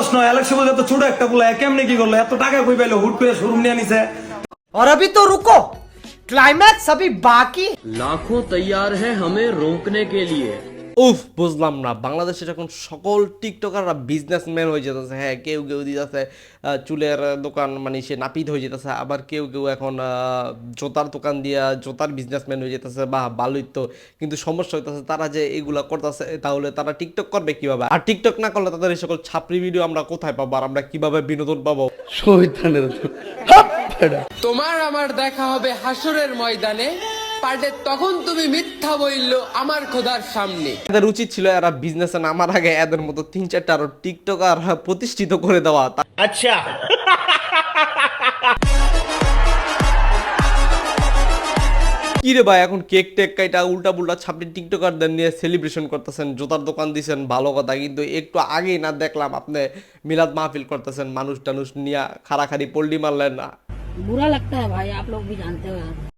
প্রশ্ন, অ্যালেক্স বুঝে তো ছোট একটা বলে কেমনে কি করলো, এত টাকা কই পাইলো, হুট করে শোরুম নিয়ে নিছে। और अभी तो रुको, क्लाइमैक्स अभी बाकी। लाखों तैयार है हमें रोकने के लिए। উফ, বুঝলাম না বাংলাদেশে যখন সকল টিকটকাররা বিজনেসম্যান হয়ে যেতেছে। হ্যাঁ, কেউ কেউ দিতেছে চুলের দোকান, মানে সে নাপিত হয়ে যেতেছে, আবার কেউ কেউ এখন জুতার দোকান দিয়া জুতার বিজনেসম্যান হয়ে যেতেছে। বা ভালোই তো, কিন্তু সমস্যা হইতেছে তারা যে এগুলা করতেছে, তাহলে তারা টিকটক করবে কিভাবে? আর টিকটক না করলে তাদের এই সকল ছাপরি ভিডিও আমরা কোথায় পাবো, আর আমরা কিভাবে বিনোদন পাবো? তোমার আমার দেখা হবে হাসরের ময়দানে, পারলে তখন তুমি মিথ্যা বললো আমার খোদার সামনে। এদের উচিত ছিল এরা বিজনেসে নামার আগে এদের মতো 3-4টা আরো টিকটকার প্রতিষ্ঠিত করে দেওয়া। আচ্ছা, কি রে ভাই, এখন কেক টেক কাইটা উল্টা পুল্টা ছাপড়ি টিকটকারদের নিয়ে সেলিব্রেশন করতেছেন, জুতার দোকান দিছেন, ভালো কথা, কিন্তু একটু আগেই না দেখলাম আপনি মিলাদ মাহফিল করতেছেন, মানুষ টানুষ নিয়ে খাড়াখাড়ি পল্লি মারলেন না। बुरा लगता है भाई, आप लोग भी जानते हो यार।